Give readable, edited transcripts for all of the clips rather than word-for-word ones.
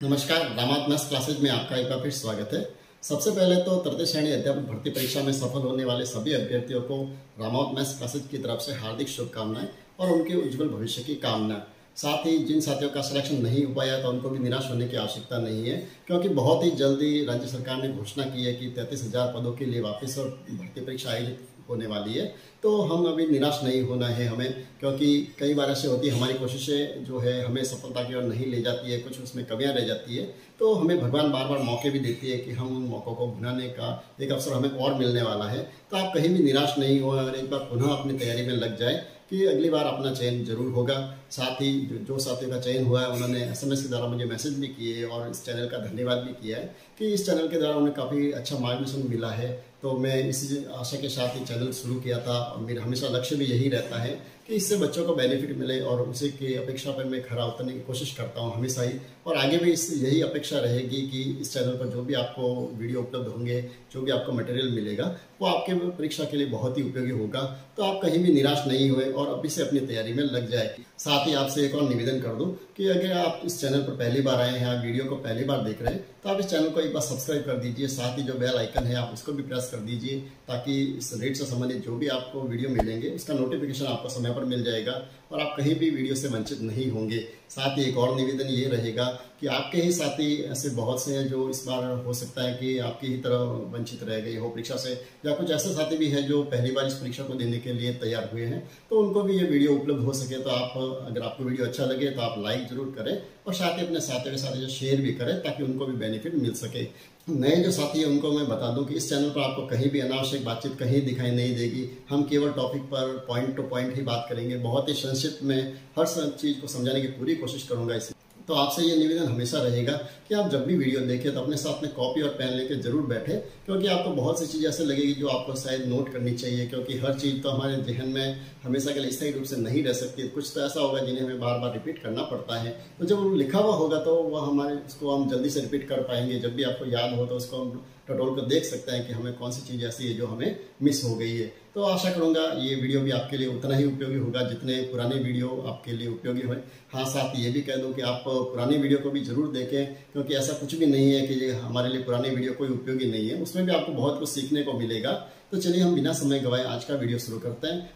नमस्कार, Ramawat maths classes में आपका एक बार फिर स्वागत है। सबसे पहले तो तृतीय श्रेणी अध्यापक भर्ती परीक्षा में सफल होने वाले सभी अभ्यर्थियों को रामावत मैथ्स क्लासेज की तरफ से हार्दिक शुभकामनाएं और उनके उज्जवल भविष्य की कामना। साथ ही जिन साथियों का सिलेक्शन नहीं हो पाया तो उनको भी निराश होने की आवश्यकता नहीं है, क्योंकि बहुत ही जल्दी राज्य सरकार ने घोषणा की है कि 33,000 पदों के लिए वापस और भर्ती परीक्षा आयोजित होने वाली है। तो हम अभी निराश नहीं होना है हमें, क्योंकि कई बार ऐसे होती है हमारी कोशिशें जो है हमें सफलता की ओर नहीं ले जाती है, कुछ उसमें कमियां रह जाती है। तो हमें भगवान बार बार मौके भी देती है कि हम उन मौक़ों को भुनाने का एक अवसर हमें और मिलने वाला है। तो आप कहीं भी निराश नहीं हो और एक बार पुनः अपनी तैयारी में लग जाए कि अगली बार अपना चयन जरूर होगा। साथ ही जो साथियों का चयन हुआ है उन्होंने SMS के द्वारा मुझे मैसेज भी किए और इस चैनल का धन्यवाद भी किया है कि इस चैनल के द्वारा उन्हें काफ़ी अच्छा मार्गदर्शन मिला है। तो मैं इसी आशा के साथ ही चैनल शुरू किया था और मेरा हमेशा लक्ष्य भी यही रहता है कि इससे बच्चों को बेनिफिट मिले और उसी की अपेक्षा पर मैं खरा उतरने की कोशिश करता हूँ हमेशा ही। और आगे भी इस यही अपेक्षा रहेगी कि इस चैनल पर जो भी आपको वीडियो उपलब्ध होंगे, जो भी आपको मटेरियल मिलेगा वो आपके परीक्षा के लिए बहुत ही उपयोगी होगा। तो आप कहीं भी निराश नहीं हुए और अभी से अपनी तैयारी में लग जाए। साथ ही आपसे एक और निवेदन कर दूं कि अगर आप इस चैनल पर पहली बार आए हैं, आप वीडियो को पहली बार देख रहे हैं, तो आप इस चैनल को एक बार सब्सक्राइब कर दीजिए। साथ ही जो बेल आइकन है आप उसको भी प्रेस कर दीजिए, ताकि इस रेट से संबंधित जो भी आपको वीडियो मिलेंगे उसका नोटिफिकेशन आपको समय पर मिल जाएगा और आप कहीं भी वीडियो से वंचित नहीं होंगे। साथ ही एक और निवेदन ये रहेगा कि आपके ही साथी ऐसे बहुत से हैं जो इस बार हो सकता है कि आपकी ही तरह वंचित रह गए हो परीक्षा से, या कुछ ऐसे साथी भी हैं जो पहली बार इस परीक्षा को देने के लिए तैयार हुए हैं। तो उनको भी ये वीडियो उपलब्ध हो सके तो आप, अगर आपको वीडियो अच्छा लगे तो आप लाइक जरूर करें और साथ ही अपने साथियों के साथ शेयर भी करें ताकि उनको भी बेनिफिट मिल सके। नए जो साथी है उनको मैं बता दूं कि इस चैनल पर आपको कहीं भी अनावश्यक बातचीत कहीं दिखाई नहीं देगी। हम केवल टॉपिक पर पॉइंट टू पॉइंट ही बात करेंगे। बहुत ही संक्षिप्त में हर चीज़ को समझाने की पूरी कोशिश करूंगा इसे। तो आपसे ये निवेदन हमेशा रहेगा कि आप जब भी वीडियो देखें तो अपने साथ में कॉपी और पेन लेकर जरूर बैठे, क्योंकि आपको बहुत सी चीज़ें ऐसे लगेगी जो आपको शायद नोट करनी चाहिए, क्योंकि हर चीज़ तो हमारे जहन में हमेशा के लिए सही रूप से नहीं रह सकती। कुछ तो ऐसा होगा जिन्हें हमें बार बार रिपीट करना पड़ता है। तो जब वो लिखा हुआ होगा तो वह हमारे उसको हम जल्दी से रिपीट कर पाएंगे। जब भी आपको याद हो तो उसको हम टटोल कर देख सकते हैं कि हमें कौन सी चीज़ ऐसी है जो हमें मिस हो गई है। तो आशा करूंगा ये वीडियो भी आपके लिए उतना ही उपयोगी होगा जितने पुराने वीडियो आपके लिए उपयोगी हुए। हाँ, साथ ये भी कह दूं कि आप पुरानी वीडियो को भी जरूर देखें, क्योंकि ऐसा कुछ भी नहीं है कि ये हमारे लिए पुरानी वीडियो कोई उपयोगी नहीं है, उसमें भी आपको बहुत कुछ सीखने को मिलेगा। तो चलिए हम बिना समय गवाए आज का वीडियो शुरू करते हैं।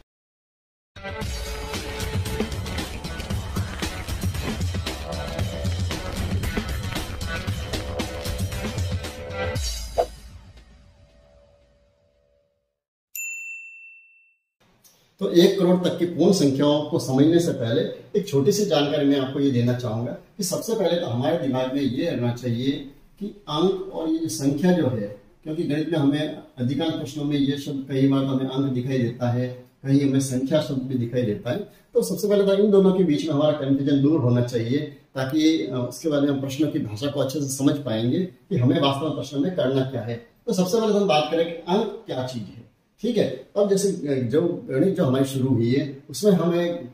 तो 1 करोड़ तक की पूर्ण संख्याओं को समझने से पहले एक छोटी सी जानकारी मैं आपको ये देना चाहूंगा कि सबसे पहले तो हमारे दिमाग में ये रहना चाहिए कि अंक और ये संख्या जो है, क्योंकि गणित में हमें अधिकांश प्रश्नों में ये शब्द कई बार हमें अंक दिखाई देता है, कहीं हमें संख्या शब्द भी दिखाई देता है। तो सबसे पहले तो इन दोनों के बीच में हमारा कंफ्यूजन दूर होना चाहिए, ताकि उसके बाद में हम प्रश्नों की भाषा को अच्छे से समझ पाएंगे कि हमें वास्तव में प्रश्न में करना क्या है। तो सबसे पहले हम बात करें कि अंक क्या चीज है। ठीक है, अब जैसे जो गणित जो हमारी शुरू हुई है उसमें हमें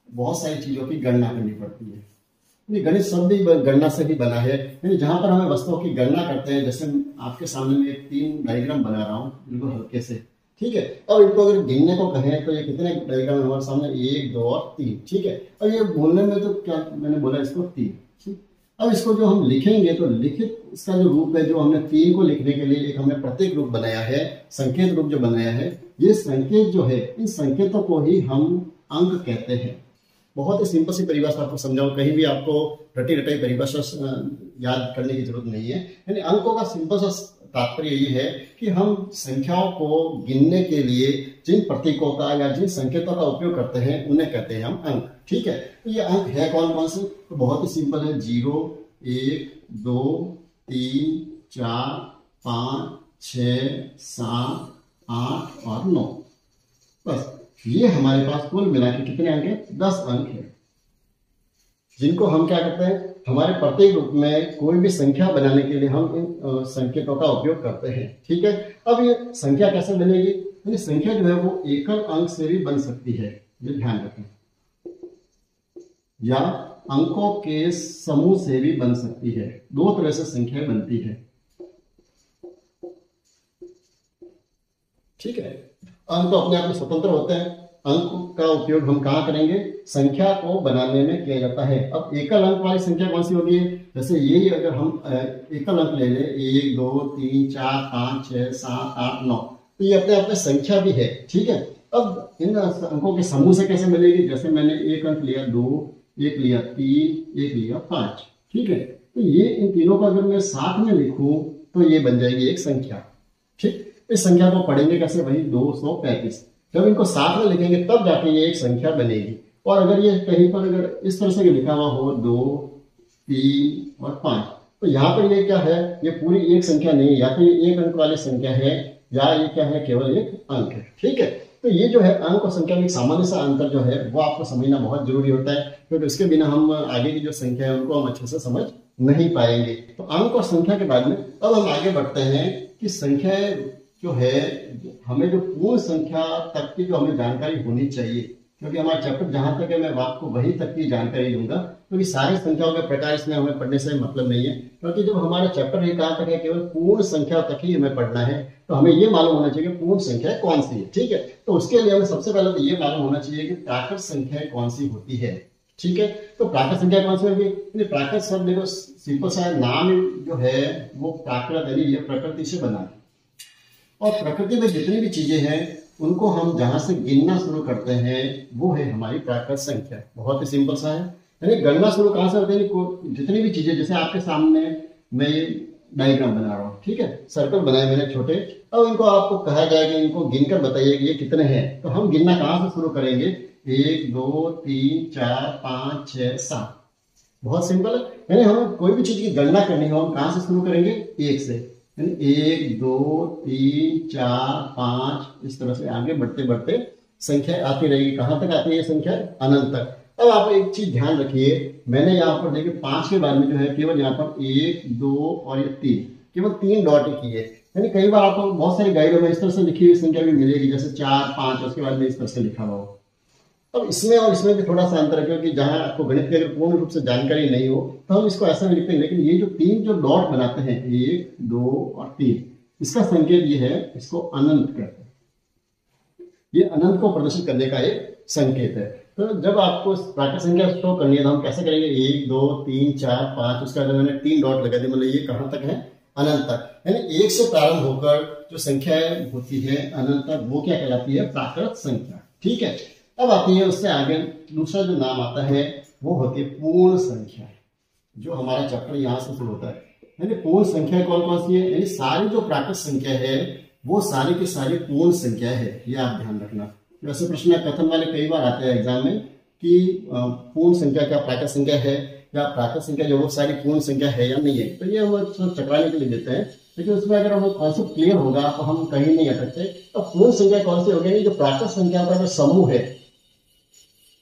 बहुत सारी चीजों की गणना करनी पड़ती है। गणित शब्द भी गणना से ही बना है, यानी जहां पर हमें वस्तुओं की गणना करते हैं। जैसे आपके सामने में एक 3 डायग्राम बना रहा हूं बिल्कुल हल्के से। ठीक है, अब इनको अगर गिनने को कहें तो ये कितने डायग्राम है हमारे सामने? 1, 2 और 3। ठीक है, और ये बोलने में तो क्या मैंने बोला इसको 3। ठीक, अब इसको जो हम लिखेंगे तो लिखित इसका जो रूप है, जो हमने 3 को लिखने के लिए एक हमने प्रत्येक रूप बनाया है, संकेत रूप जो बनाया है, ये संकेत जो है इन संकेतों को ही हम अंक कहते हैं। बहुत ही सिंपल सी परिभाषा आपको समझाऊं, कहीं भी आपको रटी रटाई परिभाषा याद करने की जरूरत नहीं है। यानी अंकों का सिंपल सा तात्पर्य ये है कि हम संख्याओं को गिनने के लिए जिन प्रतीकों का या जिन संकेतों का उपयोग करते हैं उन्हें कहते हैं हम अंक। ठीक है, तो ये अंक है कौन कौन से? तो बहुत ही सिंपल है, 0, 1, 2, 3, 4, 5, 6, 7, 8 और 9। बस ये हमारे पास कुल मिला के कितने अंक है? 10 अंक है, जिनको हम क्या करते हैं, हमारे प्रत्येक रूप में कोई भी संख्या बनाने के लिए हम इन संकेतों का उपयोग करते हैं। ठीक है, अब ये संख्या कैसे बनेगी? यानी संख्या जो है वो एकल अंक से भी बन सकती है, ये ध्यान रखें, या अंकों के समूह से भी बन सकती है। 2 तरह से संख्या बनती है। ठीक है, अंक तो अपने आप में स्वतंत्र होते हैं, अंक का उपयोग हम कहाँ करेंगे, संख्या को बनाने में किया जाता है। अब एकल अंक वाली संख्या कौन सी होगी, जैसे यही अगर हम एकल अंक ले लें 1 2 3 4 5 6 7 8 9, तो ये अपने आप में संख्या भी है, ठीक है। अब इन अंकों के समूह से कैसे मिलेगी, जैसे मैंने एक अंक लिया 2, एक लिया 3, एक लिया 5, ठीक है। तो ये इन तीनों को अगर मैं साथ में लिखूं तो ये बन जाएगी एक संख्या, ठीक। इस संख्या को पढ़ेंगे कैसे, वही 235। जब इनको साथ में लिखेंगे तब जाके ये एक संख्या बनेगी। और अगर ये कहीं पर अगर इस तरह से लिखा हुआ हो 2 3 और 5, तो यहाँ पर ये क्या है, ये पूरी एक संख्या नहीं है, या तो ये एक अंक वाली संख्या है या ये क्या है, केवल एक अंक है, ठीक है। तो ये जो है अंक और संख्या में सामान्य सा अंतर जो है वो आपको समझना बहुत जरूरी होता है, क्योंकि उसके बिना हम आगे की जो संख्या है उनको हम अच्छे से समझ नहीं पाएंगे। तो अंक और संख्या के बाद में अब हम आगे बढ़ते हैं कि संख्या जो है, हमें जो पूर्ण संख्या तक की जो हमें जानकारी होनी चाहिए, क्योंकि हमारा चैप्टर जहां तक है मैं आपको वहीं तक की जानकारी दूंगा, क्योंकि सारी संख्याओं के प्रकार इसमें हमें पढ़ने से मतलब नहीं है, क्योंकि जब हमारा चैप्टर ही कहाँ तक है, केवल पूर्ण संख्या तक ही हमें पढ़ना है, तो हमें ये मालूम होना चाहिए कि पूर्ण संख्या कौन सी है, ठीक है। तो उसके लिए हमें सबसे पहले तो ये मालूम होना चाहिए कि प्राकृत संख्या कौन सी होती है, ठीक है। तो प्राकृत संख्या कौन सी होगी, प्राकृत शब्द देखो सिंपल सा नाम जो है वो प्राकृत यानी ये प्रकृति से बना है, और प्रकृति में जितनी भी चीजें हैं उनको हम जहां से गिनना शुरू करते हैं वो है हमारी प्राकृत संख्या। बहुत ही सिंपल सा है, यानी गणना शुरू कहां से होती है, जितनी भी चीजें, जैसे आपके सामने मैं ये डायग्राम बना रहा हूँ, ठीक है, सर्कल बनाए मैंने छोटे, अब इनको आपको कहा जाएगा इनको गिनकर बताइए कि ये कितने हैं, तो हम गिनना कहां से शुरू करेंगे, 1 2 3 4 5 6 7। बहुत सिंपल है, यानी हमें कोई भी चीज की गणना करनी हो हम कहां से शुरू करेंगे, 1 से, 1 2 3 4 5, इस तरह से आगे बढ़ते बढ़ते संख्या आती रहेगी। कहां तक आती है ये संख्या, अनंत तक। अब आप एक चीज ध्यान रखिए, मैंने यहाँ पर देखिए 5 के बाद में जो है केवल यहाँ पर 1 2 और ये 3, केवल 3 डॉट ही किए, यानी कई बार आपको बहुत सारी गाइडों में इस तरह से लिखी हुई संख्या भी मिलेगी, जैसे 4 5 उसके बाद में इस तरह से लिखा हुआ हो। अब इसमें और इसमें भी थोड़ा सा अंतर है, क्योंकि जहां आपको गणित की अगर पूर्ण रूप से जानकारी नहीं हो तो हम इसको ऐसा भी लिखते हैं, लेकिन ये जो 3 जो डॉट बनाते हैं 1 2 और 3, इसका संकेत ये है, इसको अनंत कहते हैं, ये अनंत को प्रदर्शित करने का एक संकेत है। तो जब आपको प्राकृत संख्या शो करनी है तो हम कैसे करेंगे, 1 2 3 4 5, उसके बाद मैंने 3 डॉट लगा दिए, मतलब ये कहां तक है, अनंत तक, यानी 1 से प्रारंभ होकर जो संख्या होती है अनंत तक, वो क्या कहलाती है, प्राकृत संख्या, ठीक है। अब आती है उससे आगे दूसरा जो नाम आता है वो होती है पूर्ण संख्या, जो हमारा चैप्टर यहाँ से शुरू होता है। यानी पूर्ण संख्या कौन कौन सी है, यानी सारी जो प्राकृत संख्या है वो सारी की सारी पूर्ण संख्या है, ये आप ध्यान रखना। वैसे प्रश्न कथन वाले कई बार आते हैं एग्जाम में कि पूर्ण संख्या क्या प्राकृत संख्या है, या प्राकृत संख्या जो वो सारी पूर्ण संख्या है या नहीं है, तो ये हम चकराने के लिए देते हैं, लेकिन उसमें अगर हमें कॉन्सेप्ट क्लियर होगा तो हम कहीं नहीं अटकते। तो पूर्ण संख्या कौन सी होगी, जो प्राकृत संख्या का जो समूह है,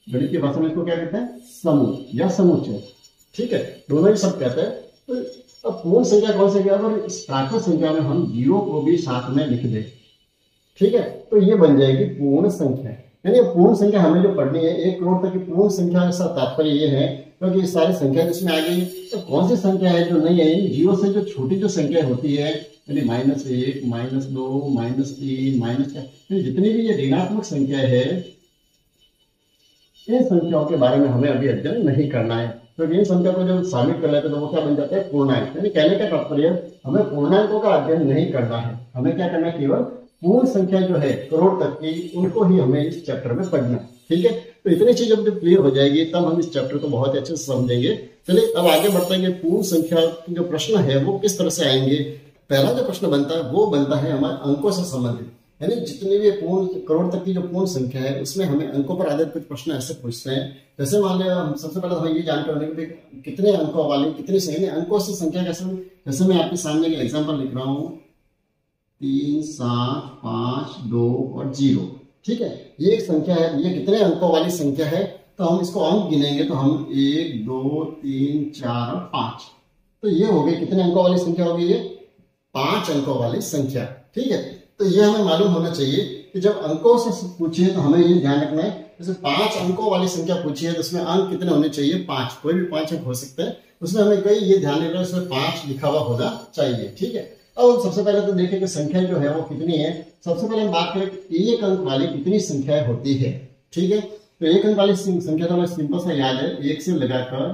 गणित की भाषा में इसको क्या कहते हैं, समूह या समुच्चय, ठीक है, दोनों ही सब कहते हैं। तो अब पूर्ण संख्या कौन सी है, अगर इस प्राकृत संख्या में हम 0 को भी साथ में लिख दें, ठीक है, तो ये बन जाएगी पूर्ण संख्या। यानी पूर्ण संख्या हमें जो पढ़नी है 1 करोड़ तक की पूर्ण संख्या का तात्पर्य ये है, क्योंकि ये सारी संख्या जिसमें आ गई, तो कौन सी संख्या है जो नहीं है, 0 से जो छोटी जो संख्या होती है, यानी -1 -2 -3 -4, जितनी भी ये ऋणात्मक संख्या है, इन संख्याओं के बारे में हमें अभी अध्ययन नहीं करना है। तो इन संख्या को जब शामिल कर लेते हैं तो वो क्या बन जाता है, पूर्णांक। यानी कहने का तात्पर्य हमें पूर्णांकों का अध्ययन नहीं करना है, हमें क्या करना है, केवल पूर्ण संख्या जो है करोड़ तक की, उनको ही हमें इस चैप्टर में पढ़ना है, ठीक है। तो इतनी चीज जब क्लियर हो जाएगी तब हम इस चैप्टर को बहुत अच्छे से समझेंगे। चलिए अब आगे बढ़ते हैं, पूर्ण संख्या जो प्रश्न है वो किस तरह से आएंगे। पहला जो प्रश्न बनता है वो बनता है हमारे अंकों से संबंधित, यानी जितनी भी पूर्ण करोड़ तक की जो पूर्ण संख्या है उसमें हमें अंकों पर आधारित कुछ प्रश्न ऐसे पूछते हैं। जैसे मान लिया हम सबसे पहले हमें ये जानकर होने कि कितने अंकों वाली कितनी संख्या, अंकों से संख्या कैसे, जैसे मैं आपके सामने एक एग्जाम्पल लिख रहा हूँ 3 7 5 2 और 0, ठीक है, ये एक संख्या है, ये कितने अंकों वाली संख्या है, तो हम इसको अंक गिनेंगे तो हम 1 2 3 4 और 5, तो ये हो गई कितने अंकों वाली संख्या होगी, ये 5 अंकों वाली संख्या, ठीक है। तो ये हमें मालूम होना चाहिए कि जब अंकों से पूछिए तो हमें ये ध्यान रखना है, जैसे 5 अंकों वाली संख्या पूछी है तो उसमें अंक कितने होने चाहिए, 5, कोई भी 5 अंक हो सकते हैं, उसमें हमें कई ये ध्यान रखना है उसमें 5 लिखा हुआ होना चाहिए, ठीक है। अब सबसे पहले तो देखें कि संख्या जो है वो कितनी है। सबसे पहले हम बात करें 1 अंक वाली कितनी संख्याएं होती है, ठीक है। तो एक अंक वाली संख्या तो हमें सिंपल सा याद है, 1 से लगाकर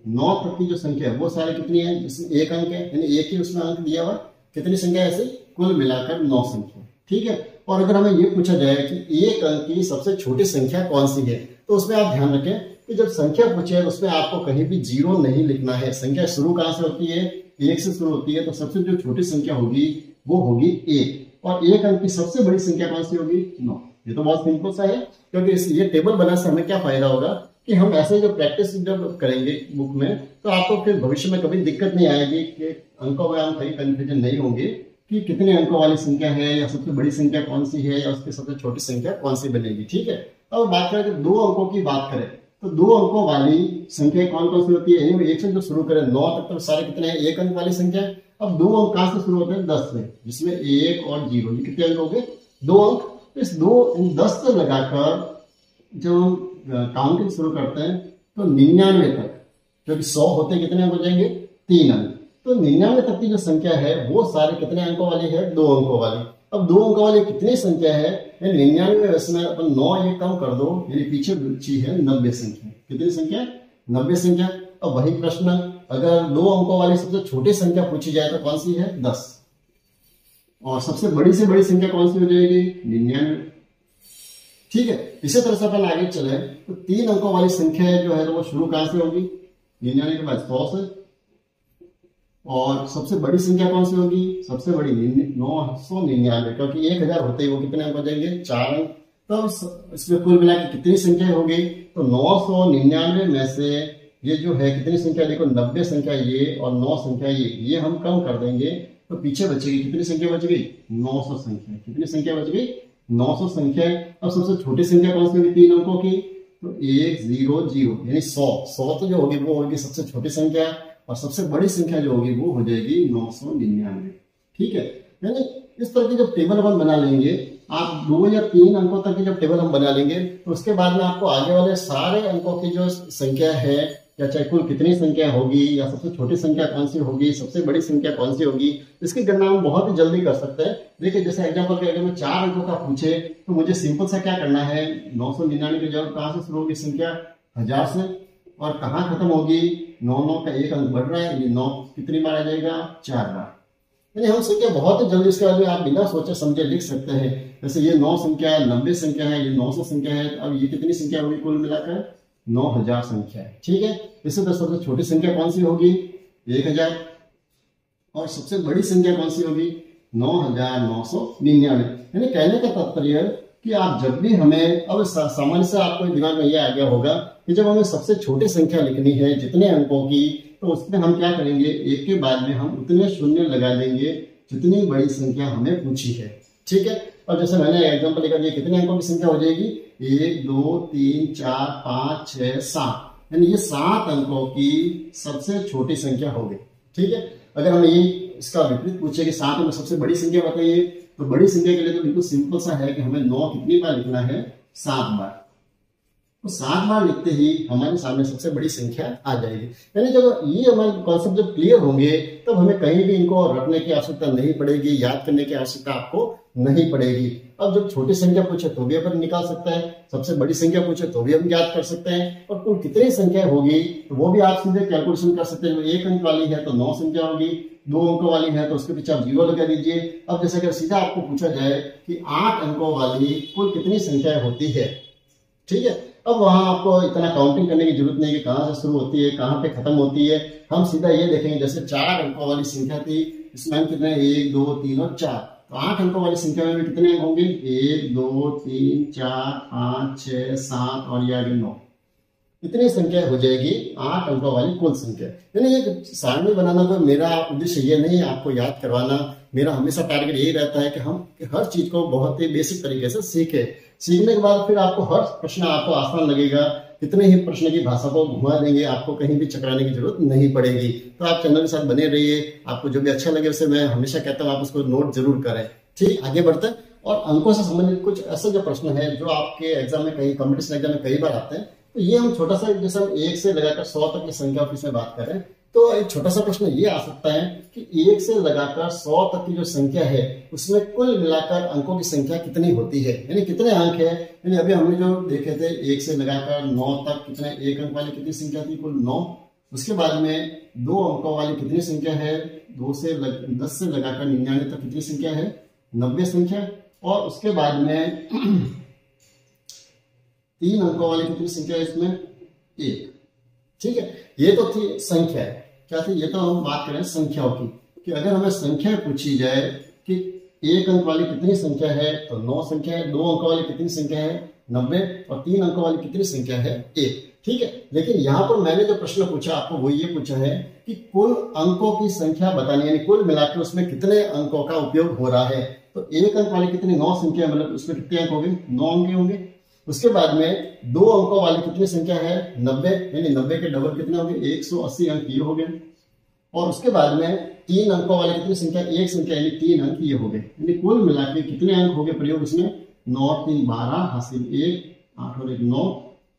9 तक की जो संख्या है वो सारी कितनी है, जिसमें एक अंक है, यानी एक ही उसमें अंक दिया हुआ, कितनी संख्या ऐसे कुल मिलाकर 9 संख्या, ठीक है। और अगर हमें ये पूछा जाए कि एक अंक की सबसे छोटी संख्या कौन सी है, तो उसमें आप ध्यान रखें कि जब संख्या पूछे है उसमें आपको कहीं भी 0 नहीं लिखना है। संख्या शुरू कहां से होती है, 1 से शुरू होती है, तो सबसे जो छोटी संख्या होगी वो होगी 1, और एक अंक की सबसे बड़ी संख्या कौन सी होगी, 9। ये तो बहुत सिंपल सा है, क्योंकि ये टेबल बनाने से हमें क्या फायदा होगा कि हम ऐसे जो प्रैक्टिस जब करेंगे बुक में, तो आपको फिर भविष्य में कभी दिक्कत नहीं आएगी कि अंकों में हम कहीं कंफ्यूजन नहीं होंगे कि कितने अंकों वाली संख्या है, या सबसे बड़ी संख्या कौन सी है, या उसकी सबसे छोटी संख्या कौन सी बनेगी, ठीक है। अब बात करें 2 अंकों की बात करें, तो 2 अंकों वाली संख्या कौन कौन सी होती है, एक से जो शुरू करें 9 तक तो सारे कितने हैं, एक अंक वाली संख्या। अब 2 अंक कहां से शुरू होते हैं, 10 से, जिसमें 1 और 0, ये कितने अंक हो गए, 2 अंक। इस 10 से लगाकर जब हम काउंटिंग शुरू करते हैं तो 99 तक, क्योंकि 100 होते कितने अंक हो जाएंगे, 3 अंक, तो 99 तक की जो संख्या है वो सारे कितने अंकों वाली है, 2 अंकों वाली। अब 2 अंकों वाली कितनी संख्या है, 99 में इसमें अपन 9 ये कम कर दो, यानी पीछे बची है 90 संख्या। कितनी संख्या, 90 संख्या। अब वही प्रश्न, अगर 2 अंकों वाली सबसे छोटी संख्या पूछी जाए तो कौन सी है, 10, और सबसे बड़ी से बड़ी संख्या कौन सी हो जाएगी, 99, ठीक है। इसी तरह से अपन आगे चले तो 3 अंकों वाली संख्या जो है तो वो शुरू कहां से होगी, 99 के बाद 100 से, और सबसे बड़ी संख्या कौन सी होगी, सबसे बड़ी 999, क्योंकि 1000 होते ही वो कितने अंक हो जाएंगे, 4 अंक। तो इसमें कुल मिला के कितनी संख्या होगी, तो 999 में से ये जो है कितनी संख्या, देखो 90 संख्या ये और 9 संख्या ये हम कम कर देंगे तो पीछे बचेगी कितनी संख्या बच गई, 900 संख्या। कितनी संख्या बच गई, 900 संख्या। अब सबसे छोटी संख्या कौन सी होगी 3 अंकों की, तो 100, यानी 100 तो जो होगी वो होगी सबसे छोटी संख्या, और सबसे बड़ी संख्या जो होगी वो हो जाएगी 999, ठीक है। यानी इस तरह की जब टेबल अपन बना लेंगे, आप 2 या 3 अंकों तक की जब टेबल हम बना लेंगे, तो उसके बाद में आपको आगे वाले सारे अंकों की जो संख्या है, या चाहे कुल कितनी संख्या होगी, या सबसे छोटी संख्या कौन सी होगी, सबसे बड़ी संख्या कौन सी होगी, इसकी गणना हम बहुत ही जल्दी कर सकते हैं। देखिए जैसे एग्जांपल के अगर मैं 4 अंकों का पूछे तो मुझे सिंपल सा क्या करना है, 999 की जगह कहां से शुरू होगी संख्या, 1000 से, और कहां खत्म होगी, 9 का एक अंक बढ़ रहा है, 9 कितनी बार आ जाएगा, 4 बार। यानी हम संख्या बहुत ही जल्दी इसके बाद में आप बिना सोचे समझे लिख सकते हैं। जैसे ये 9 संख्या है, 90 संख्या है, ये 900 संख्या है, अब ये कितनी संख्या होगी कुल मिलाकर, 9000 संख्या है, ठीक है। इसी तरह सबसे छोटी संख्या कौन सी होगी, 1000, और सबसे बड़ी संख्या कौन सी होगी, 9999। यानी कहने का तात्पर्य कि आप जब भी हमें, अब सामान्य से आपको दिमाग में यह आ गया होगा कि जब हमें सबसे छोटी संख्या लिखनी है जितने अंकों की, तो उसमें हम क्या करेंगे, एक के बाद में हम उतने शून्य लगा देंगे जितनी बड़ी संख्या हमें पूछी है, ठीक है। और जैसे मैंने एग्जांपल लेकर दिया, कितने अंकों की संख्या हो जाएगी, 1 2 3 4 5 6 7, यानी ये 7 अंकों की सबसे छोटी संख्या हो गई, ठीक है। अगर हमें ये इसका विपरीत पूछे कि 7 में सबसे बड़ी संख्या बताइए, तो बड़ी संख्या के लिए तो बिल्कुल सिंपल सा है कि हमें 9 कितनी बार लिखना है, 7 बार। तो 7 बार लिखते ही हमारे सामने सबसे बड़ी संख्या आ जाएगी। यानी जब ये हमारे कॉन्सेप्ट जब क्लियर होंगे, तब हमें कहीं भी इनको रखने की आवश्यकता नहीं पड़ेगी, याद करने की आवश्यकता आपको नहीं पड़ेगी। अब जब छोटी संख्या पूछे तो भी अपन निकाल सकते हैं, सबसे बड़ी संख्या पूछे तो भी हम याद कर सकते हैं, और कुल कितनी संख्या होगी तो वो भी आप सीधे कैलकुलेशन कर सकते हैं। 1 अंक वाली है तो 9 संख्या होगी, 2 अंकों वाली है तो उसके पीछे आप 0 लगा दीजिए। अब जैसे अगर सीधा आपको पूछा जाए कि 8 अंकों वाली कुल कितनी संख्या होती है, ठीक है, अब वहां आपको इतना काउंटिंग करने की जरूरत नहीं कि कहां से शुरू होती है कहां पे खत्म होती है। हम सीधा ये देखेंगे, जैसे 4 अंकों वाली संख्या थी, इसमें कितने 1 2 3 और 4, तो 8 अंकों वाली संख्या में कितने अंक होंगे, 1 2 3 4 5 6 7 और ये आगे 9, इतनी संख्या हो जाएगी 8 अंकों वाली कुल संख्या। यानी एक सारणी बनाना तो मेरा उद्देश्य ये नहीं है आपको याद करवाना, मेरा हमेशा टारगेट यही रहता है कि हम हर चीज को बहुत ही बेसिक तरीके से सीखें। सीखने के बाद फिर आपको हर प्रश्न आपको आसान लगेगा, कितने ही प्रश्न की भाषा को घुमा देंगे, आपको कहीं भी चकराने की जरूरत नहीं पड़ेगी। तो आप चैनल के साथ बने रहिए, आपको जो भी अच्छा लगे उसे मैं हमेशा कहता हूँ आप उसको नोट जरूर करें। ठीक, आगे बढ़ते हैं। और अंकों से संबंधित कुछ ऐसे जो प्रश्न है जो आपके एग्जाम में कई कॉम्पिटिशन एग्जाम में कई बार आते हैं, तो ये हम छोटा सा जैसे हम 1 से लगाकर 100 तक की संख्या की इसमें बात करें, तो एक छोटा सा प्रश्न ये आ सकता है कि 1 से लगाकर 100 तक की जो संख्या है उसमें कुल मिलाकर अंकों की संख्या कितनी होती है, यानी कितने अंक है। यानी अभी हमने जो देखे थे 1 से लगाकर 9 तक कितने एक अंक वाली कितनी संख्या थी, कुल 9। उसके बाद में 2 अंकों वाली कितनी संख्या है, 10 से लगाकर 99 तक कितनी संख्या है, 90 संख्या। और उसके बाद में 3 अंकों वाली कितनी संख्या है इसमें, 1। ठीक है, ये तो थी संख्या है, क्या थी, ये तो हम बात करें संख्याओं की कि अगर हमें संख्या पूछी जाए कि 1 अंक वाली कितनी संख्या है तो 9 संख्या है, 2 अंक वाली कितनी संख्या है 90, और 3 अंकों वाली कितनी संख्या है 1। ठीक है, लेकिन यहाँ पर मैंने जो प्रश्न पूछा आपको वो ये पूछा है कि कुल अंकों की संख्या बतानी, यानी कुल मिलाकर उसमें कितने अंकों का उपयोग हो रहा है। तो 1 अंक वाली कितनी 9 संख्या, मतलब उसमें कितने अंक होंगे, 9 अंक होंगे। उसके बाद में 2 अंकों वाली कितनी संख्या है 90, यानी 90 के डबल कितने होंगे 180 अंक ये हो गए। और उसके बाद में 3 अंकों वाली कितनी संख्या, 1 संख्या यानी 3 अंक ये हो गए। यानी कुल मिलाकर कितने अंक हो गए प्रयोग उसमें, 9 3 12 हासिल 1 8 और 1 9,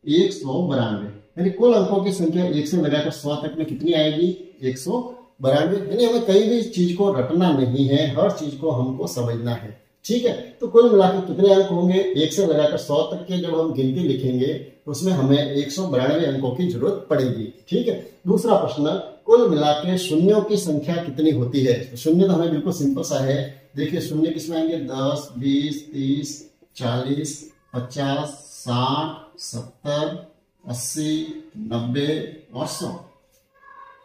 192। यानी कुल अंकों की संख्या 1 से लगाकर 100 तक में कितनी आएगी, 192। यानी हमें कहीं भी चीज को रटना नहीं है, हर चीज को हमको समझना है। ठीक है, तो कुल मिलाकर कितने अंक होंगे, 1 से लगाकर 100 तक के जब हम गिनती लिखेंगे तो उसमें हमें 192 अंकों की जरूरत पड़ेगी। ठीक है, दूसरा प्रश्न, कुल मिलाकर शून्यों की संख्या कितनी होती है। तो शून्य तो हमें बिल्कुल सिंपल सा है, देखिए शून्य किसमें आएंगे, 10 20 30 40 50 60 70 80 90 और 100।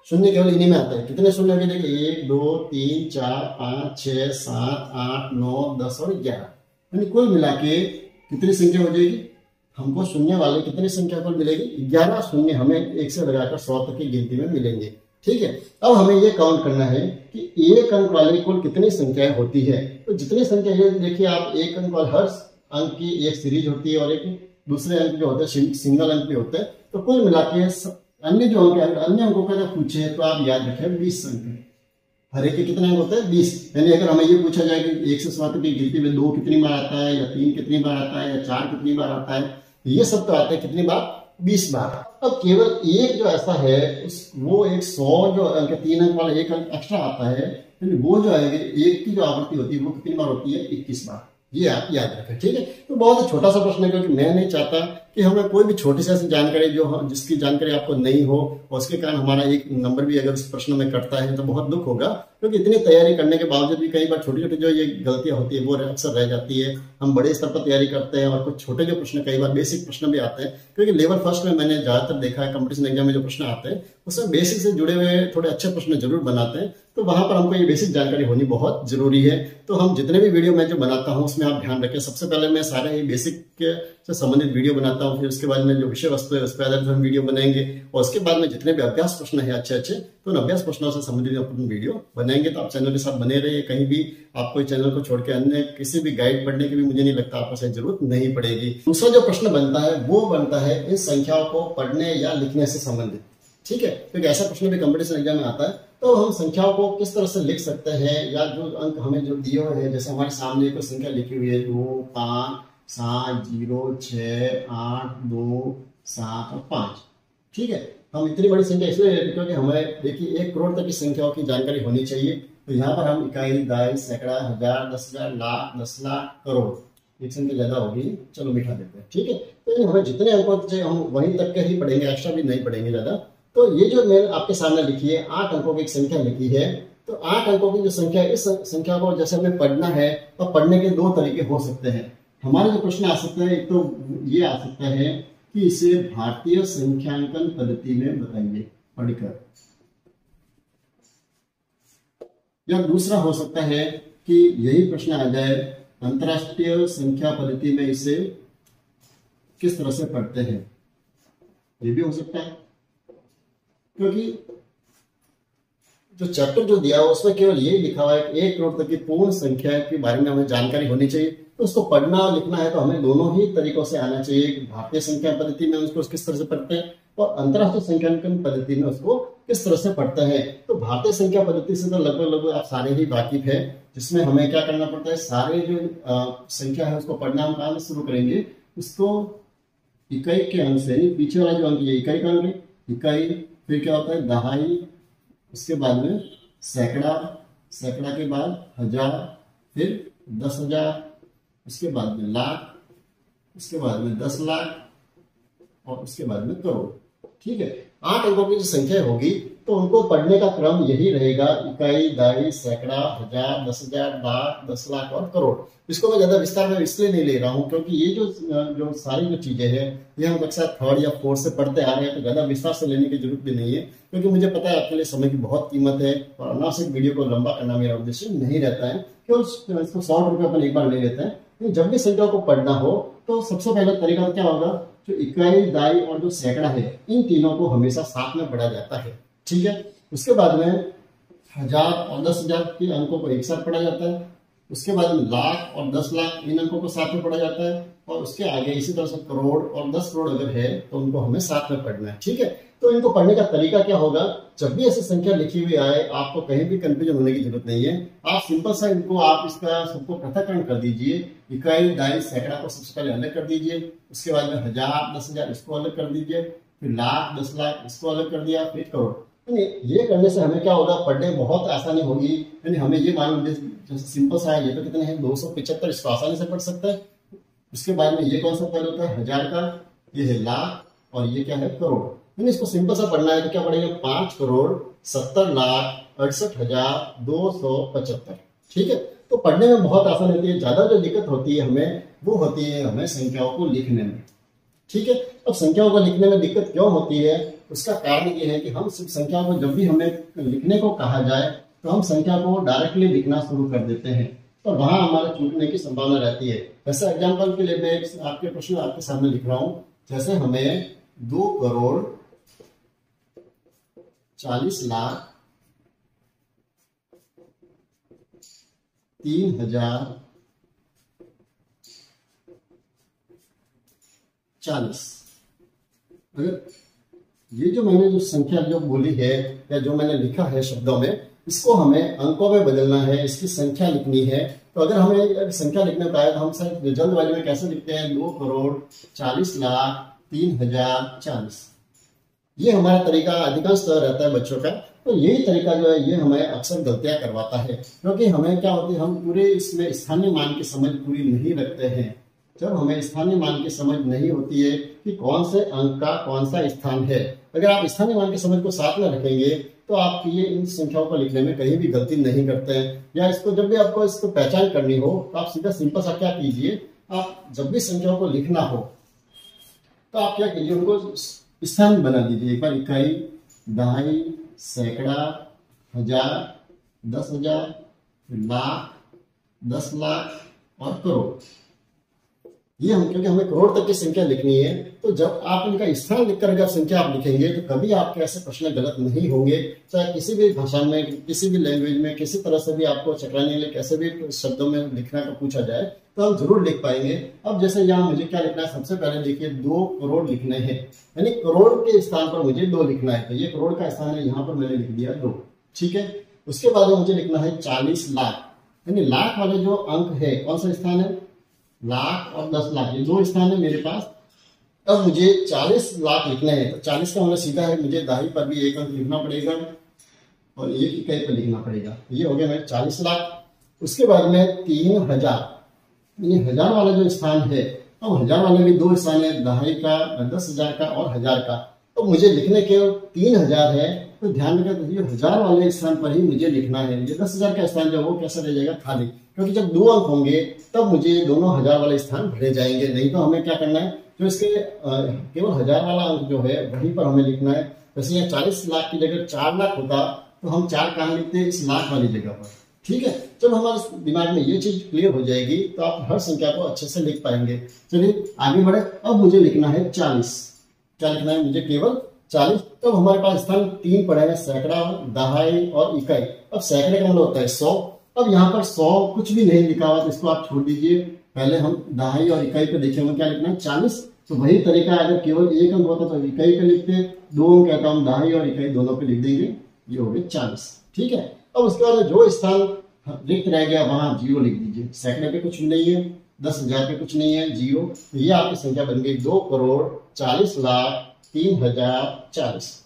शून्य केवल इन्हीं में आता है। कितने शून्य होंगे, देखिए 1 2 3 4 5 6 7 8 9 10 और 11। यानी कुल मिला के कितनी संख्या हो जाएगी, हमको शून्य वाले कितनी संख्या कुल मिलेगी, 11 शून्य हमें 1 से लगाकर 100 तक की गिनती में मिलेंगे। ठीक है, अब हमें ये काउंट करना है कि 1 अंक वाली कुल कितनी संख्याएं होती है। तो जितनी संख्या है देखिए आप, 1 अंक वाले हर अंक की एक सीरीज होती है और एक दूसरे अंक जो होते हैं सिंगल अंक भी होते हैं। तो कुल मिला के अन्य जो अंक है, अन्य अंकों का जब पूछे तो आप याद रखें 20 अंक, हर एक के कितने अंक होते हैं 20। यानी अगर हमें ये पूछा जाए कि 1 से 100 तक की गिनती में 2 कितनी बार आता है, या 3 कितनी बार आता है, या 4 कितनी बार आता है, ये सब तो आते हैं कितनी बार, 20 बार। अब केवल एक जो ऐसा है वो एक 100 जो अंक 3 अंक वाला 1 अंक एक्स्ट्रा आता है, वो जो है एक की जो आवृत्ति होती है वो कितनी बार होती है, 21 बार। ये आप याद रखें। ठीक है, तो बहुत ही छोटा सा प्रश्न है, क्योंकि मैं नहीं चाहता कि हमें कोई भी छोटी सी ऐसी जानकारी जो जिसकी जानकारी आपको नहीं हो और उसके कारण हमारा एक नंबर भी अगर इस प्रश्न में कटता है तो बहुत दुख होगा। क्योंकि इतनी तैयारी करने के बावजूद भी कई बार छोटी छोटी जो ये गलतियां होती है वो अक्सर रह जाती है। हम बड़े स्तर पर तैयारी करते हैं और कुछ छोटे जो प्रश्न, कई बार बेसिक प्रश्न भी आते हैं। क्योंकि लेवल फर्स्ट में मैंने ज्यादातर देखा है कॉम्पिटिशन एग्जाम में जो प्रश्न आते हैं उसमें बेसिक से जुड़े हुए थोड़े अच्छे प्रश्न जरूर बनाते हैं। तो वहां पर हमको ये बेसिक जानकारी होनी बहुत जरूरी है। तो हम जितने भी वीडियो मैं जो बनाता हूँ उसमें आप ध्यान रखें, सबसे पहले मैं सारे ही बेसिक से संबंधित वीडियो बनाता हूँ, फिर उसके बाद में जो विषय वस्तु है उस पर आधारित हम वीडियो बनाएंगे, और उसके बाद में जितने भी अभ्यास प्रश्न है अच्छे अच्छे तो उन अभ्यास प्रश्नों से संबंधित अपन वीडियो बनाएंगे। तो आप चैनल के साथ बने रहिए, कहीं भी आपको चैनल को छोड़ के अन्य किसी भी गाइड पढ़ने की भी मुझे नहीं लगता आपको शायद जरूरत नहीं पड़ेगी। दूसरा जो प्रश्न बनता है वो बनता है इन संख्याओं को पढ़ने या लिखने से संबंधित। ठीक है, क्योंकि ऐसा प्रश्न भी कॉम्पिटिशन एग्जाम में आता है। तो हम संख्याओं को किस तरह से लिख सकते हैं, या जो अंक हमें जो दिए हुए हैं, जैसे हमारे सामने एक संख्या लिखी हुई है 2 5 7 0 6 8 2 7 और 5। ठीक है, हम इतनी बड़ी संख्या इसलिए लेते हैं क्योंकि हमें देखिए 1 करोड़ तक की संख्याओं की जानकारी होनी चाहिए। तो यहाँ पर हम इकाई, दहाई, सैकड़ा, हजार, 10,000, लाख, 10 लाख, करोड़, एक संख्या ज्यादा होगी, चलो मिटा देते हैं। ठीक है, तो हमें जितने अंक चाहिए हम वहीं तक के ही पढ़ेंगे, एक्स्ट्रा भी नहीं पढ़ेंगे ज्यादा। तो ये जो मैंने आपके सामने लिखी है 8 अंकों की एक संख्या लिखी है। तो 8 अंकों की जो संख्या है, इस संख्या को जैसे हमें पढ़ना है तो पढ़ने के 2 तरीके हो सकते हैं। हमारे जो प्रश्न आ सकते हैं, एक तो ये आ सकता है कि इसे भारतीय संख्यांकन पद्धति में बताइए पढ़कर, या दूसरा हो सकता है कि यही प्रश्न आ जाए अंतरराष्ट्रीय संख्या पद्धति में इसे किस तरह से पढ़ते हैं, ये भी हो सकता है। क्योंकि जो चैप्टर जो दिया हुआ उसमें केवल यही लिखा हुआ है 1 करोड़ तक की पूर्ण संख्या के बारे में हमें जानकारी होनी चाहिए। तो उसको पढ़ना और लिखना है तो हमें दोनों ही तरीकों से आना चाहिए। भारतीय संख्या पद्धति में उसको किस तरह से पढ़ते हैं और अंतरराष्ट्रीय संख्यांकन पद्धति में उसको किस तरह से पढ़ते हैं। तो भारतीय संख्या पद्धति से तो लगभग आप सारे ही वाकिफ है, जिसमें हमें क्या करना पड़ता है, सारे जो संख्या है उसको पढ़ना हम कहाँ से शुरू करेंगे, उसको इकाई के अंक से, पीछे वाला जो अंक ये इकाई का अंक है, इकाई, फिर क्या होता है दहाई, उसके बाद में सैकड़ा, सैकड़ा के बाद हजार, फिर 10,000, उसके बाद में लाख, उसके बाद में 10 लाख और उसके बाद में करोड़। ठीक है, 8 अंकों की जो संख्या होगी तो उनको पढ़ने का क्रम यही रहेगा, इकाई, दहाई, सैकड़ा, हजार, 10,000, लाख, 10 लाख और करोड़। इसको मैं ज्यादा विस्तार में इसलिए नहीं ले रहा हूँ क्योंकि ये जो सारी जो चीजें हैं ये हम कक्षा 3rd या 4th से पढ़ते आ रहे हैं, तो ज्यादा विस्तार से लेने की जरूरत भी नहीं है, क्योंकि मुझे पता है आपके लिए समय की बहुत कीमत है और अनावश्यक वीडियो को लंबा करना मेरा उद्देश्य नहीं रहता है। क्यों इसको 100 रुपये अपन एक बार ले लेते हैं। जब भी संख्या को पढ़ना हो तो सबसे पहला तरीका क्या होगा, जो इकाई, दाई और जो सैकड़ा है इन तीनों को हमेशा साथ में पढ़ा जाता है। ठीक है, उसके बाद में 1000 और 10,000 के अंकों को एक साथ पढ़ा जाता है। उसके बाद में लाख और 10 लाख इन अंकों को साथ में पढ़ा जाता है और उसके आगे इसी तरह से करोड़ और 10 करोड़ अगर है तो उनको हमें साथ में पढ़ना है। ठीक है, तो इनको पढ़ने का तरीका क्या होगा, जब भी ऐसी संख्या लिखी हुई आए आपको कहीं भी कंफ्यूजन होने की जरूरत नहीं है। आप सिंपल सा इनको आप इसका सबको पृथक्करण कर दीजिए। इकाई, दाई, सैकड़ा को सबसे पहले अलग कर दीजिए, उसके बाद में 1000, 10,000 इसको अलग कर दीजिए, फिर लाख, 10 लाख इसको अलग कर दिया, फिर करोड़। ये करने से हमें क्या होगा, पढ़ने में बहुत आसानी होगी। यानी हमें ये मालूम जैसे सिंपल सा है, ये तो कितने हैं 275, इसको आसानी से पढ़ सकते हैं। उसके बाद में ये कौन सा पद होता है, 1000 का, ये है लाख और ये क्या है करोड़। यानी इसको सिंपल सा पढ़ना है तो क्या पढ़ेगा, 5,70,68,275। ठीक है, तो पढ़ने में बहुत आसान होती है। ज्यादा जो दिक्कत होती है हमें वो होती है हमें संख्याओं को लिखने में। ठीक है, अब संख्याओं को लिखने में दिक्कत क्यों होती है, उसका कारण ये है कि हम सिर्फ संख्या को जब भी हमें लिखने को कहा जाए तो हम संख्या को डायरेक्टली लिखना शुरू कर देते हैं, तो वहां हमारे चूकने की संभावना रहती है। वैसे एग्जाम्पल के लिए मैं आपके प्रश्न आपके सामने लिख रहा हूं। जैसे हमें 2,40,03,040, अगर ये जो मैंने जो संख्या जो बोली है या जो मैंने लिखा है शब्दों में, इसको हमें अंकों में बदलना है, इसकी संख्या लिखनी है। तो अगर हमें संख्या लिखने का है तो हम सर जल्दबाजी में कैसे लिखते हैं, 2,40,03,040। ये हमारा तरीका अधिकांश रहता है बच्चों का। तो यही तरीका जो है ये हमें अक्सर गलतियां करवाता है, क्योंकि हमें क्या होती है, हम पूरे इसमें स्थानीय मान की समझ पूरी नहीं रखते हैं। जब हमें स्थानीय मान की समझ नहीं होती है कि कौन से अंक का कौन सा स्थान है, अगर आप स्थानीय मान की समझ को साथ में रखेंगे तो आप ये इन संख्याओं को लिखने में कहीं भी गलती नहीं करते हैं। या इसको जब भी आपको इसको पहचान करनी हो तो आप सीधा सिंपल सा क्या कीजिए, आप जब भी संख्याओं को लिखना हो तो आप क्या कीजिए, उनको स्थान बना दीजिए। एक बार इकाई, दहाई, सैकड़ा, 1000, 10,000, लाख, 10 लाख और करोड़। ये हम क्योंकि हमें करोड़ तक की संख्या लिखनी है, तो जब आप इनका स्थान लिखकर अगर संख्या आप लिखेंगे तो कभी आपके ऐसे प्रश्न गलत नहीं होंगे। चाहे किसी भी भाषा में, किसी भी लैंग्वेज में, किसी तरह से भी आपको चकराने के लिए कैसे भी शब्दों में लिखना का पूछा जाए तो हम जरूर लिख पाएंगे। अब जैसे यहाँ मुझे क्या लिखना है, सबसे पहले देखिए 2 करोड़ लिखने हैं, यानी करोड़ के स्थान पर मुझे 2 लिखना है। तो ये करोड़ का स्थान है, यहाँ पर मैंने लिख दिया 2। ठीक है, उसके बाद मुझे लिखना है 40 लाख, यानी लाख वाले जो अंक है कौन सा स्थान है, लाख और 10 लाख, ये 2 स्थान है मेरे पास। अब मुझे 40 लाख लिखना है, तो 40 का मतलब सीधा है, मुझे दाही पर भी एक अंक लिखना पड़ेगा और एक इकाई पर लिखना पड़ेगा। ये हो गया मेरे 40 लाख। उसके बाद में 3,000, ये 1000 वाला जो स्थान है, अब 1000 वाले भी 2 स्थान है, दहाई का, 10,000 का और 1000 का। तो मुझे लिखने के 3,000 है, तो ध्यान रखें ये 1000 वाले स्थान पर ही मुझे लिखना है। ये 10,000 का स्थान जो वो कैसे रह जाएगा, खाली, क्योंकि जब 2 अंक होंगे तब मुझे दोनों 1000 वाले स्थान भरे जाएंगे। नहीं तो हमें क्या करना है, जो इसके केवल 1000 वाला अंक जो है वहीं पर हमें लिखना है। जैसे यहाँ 40 लाख की जगह 4 लाख होता तो हम 4 कहाँ लिखते हैं, इस लाख वाली जगह पर। ठीक है, जब हमारे दिमाग में ये चीज क्लियर हो जाएगी तो आप हर संख्या को अच्छे से लिख पाएंगे। चलिए आगे बढ़े। अब मुझे लिखना है 40, क्या लिखना है मुझे, केवल 40। तो हमारे पास स्थान 3 पड़े हैं, सैकड़ा, दहाई और इकाई। अब सैकड़े का मतलब होता है 100। अब यहाँ पर 100 कुछ भी नहीं लिखा हुआ तो इसको आप छोड़ दीजिए। पहले हम दहाई और इकाई पे देखेंगे क्या लिखना है, 40। तो वही तरीका है, अगर केवल एक अंक होता तो इकाई पे लिखते, 2 अंक कहता हम दहाई और इकाई दोनों पे लिख देंगे, ये हो गए 40। ठीक है, अब उसके बाद जो स्थान रिक्त रह गया वहां 0 लिख दीजिए। सैकड़े पे कुछ नहीं है, 10,000 पे कुछ नहीं है, 0। तो ये आपकी संख्या बन गई 2,40,03,040।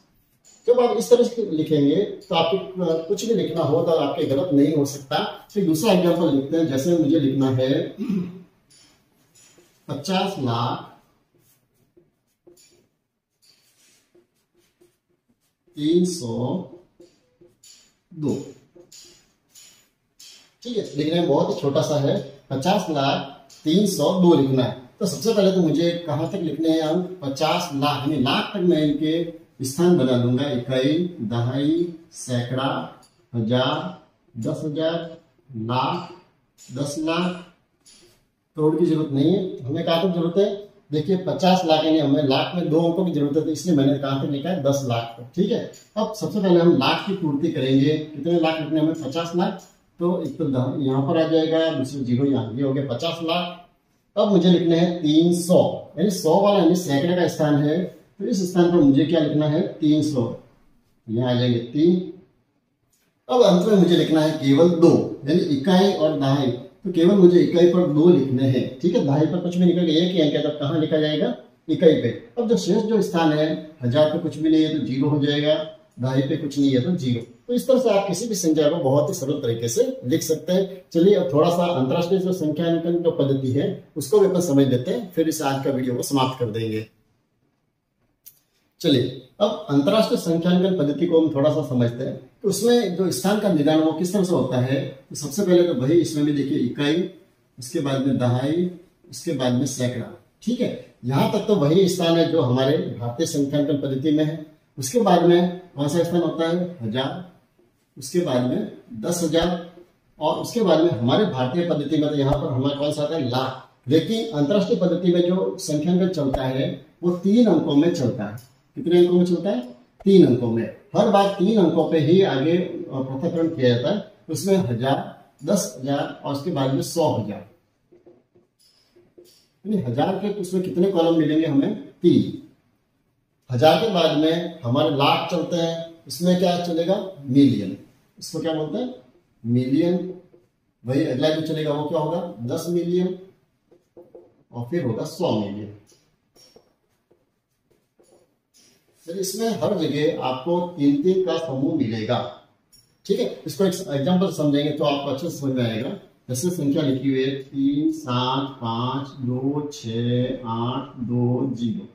जब आप इस तरह से लिखेंगे तो आपके कुछ भी लिखना हो तो आपके गलत नहीं हो सकता। फिर दूसरा एग्जांपल लिखते हैं, जैसे मुझे लिखना है 50 लाख 302। ठीक है, लिखने में बहुत ही छोटा सा है, 50 लाख 302 लिखना है। तो सबसे पहले तो मुझे कहां तक लिखने हैं हम, 50 लाख यानी लाख तक मैं इनके स्थान बना लूंगा, इकाई, दहाई, सैकड़ा, हजार, 10,000, लाख, 10 लाख, करोड़ की जरूरत नहीं है। हमें कहां तक जरूरत है, देखिए 50 लाख यानी हमें लाख में 2 अंकों की जरूरत है, तो इसलिए मैंने कहां तक लिखा है 10 लाख तक। ठीक है, अब सबसे पहले हम लाख की पूर्ति करेंगे। कितने लाख लिखने हमें, 50 लाख। तो एक तो यहाँ पर आ जाएगा, दूसरे जीरो यहाँ, ये हो गया 50 लाख। अब मुझे लिखने हैं 300 यानी 100 वाला यानी सैकड़े का स्थान है, तो इस स्थान पर मुझे क्या लिखना है, 300। यहाँ आ जाएंगे 3। अब अंत में मुझे लिखना है केवल 2 यानी इकाई और दहाई, तो केवल मुझे इकाई पर 2 लिखने हैं। ठीक है, दहाई पर कुछ भी निकल गया, एक ही अंक है, तब कहाँ लिखा जाएगा, इकाई पे। अब जो शेष जो स्थान है, हजार पे कुछ भी नहीं है तो जीरो हो जाएगा, दहाई पे कुछ नहीं है तो जीरो। तो इस तरह से आप किसी भी संख्या को बहुत ही सरल तरीके से लिख सकते हैं। चलिए अब थोड़ा सा अंतरराष्ट्रीय जो संख्यांकन जो पद्धति है उसको भी अपन समझ लेते हैं, फिर इस आज का वीडियो को समाप्त कर देंगे। चलिए अब अंतरराष्ट्रीय संख्यांकन पद्धति को हम थोड़ा सा समझते हैं। तो उसमें जो स्थान का निर्धारण वो किस तरह से होता है, तो सबसे पहले तो वही इसमें भी देखिए इकाई, उसके बाद में दहाई, उसके बाद में सैकड़ा। ठीक है, यहाँ तक तो वही स्थान है जो हमारे भारतीय संख्यांकन पद्धति में है। उसके बाद में कौन सा स्थान होता है, हजार, उसके बाद में 10,000, और उसके बाद में हमारे भारतीय पद्धति में तो यहाँ पर हमारा कौन सा आता है, लाख। लेकिन अंतरराष्ट्रीय पद्धति में जो संख्यांकन चलता है वो 3 अंकों में चलता है। कितने अंकों में चलता है, 3 अंकों में। हर बार 3 अंकों पे ही आगे पृथक्करण किया जाता है। उसमें 1000, 10,000 और उसके बाद में 100,000। हजार के उसमें कितने कॉलम मिलेंगे हमें, 3। हजार के बाद में हमारे लाख चलते हैं, इसमें क्या चलेगा, मिलियन। इसको क्या बोलते हैं, मिलियन। वही अगला जो चलेगा वो क्या होगा, 10 मिलियन, और फिर होगा 100 मिलियन। इसमें हर जगह आपको 3-3 का समूह मिलेगा। ठीक है, इसको एक एग्जांपल समझेंगे तो आपको अच्छे से समझ में आएगा। जैसे संख्या लिखी हुई है 3, 7, 5, 2, 6, 8, 2, 0,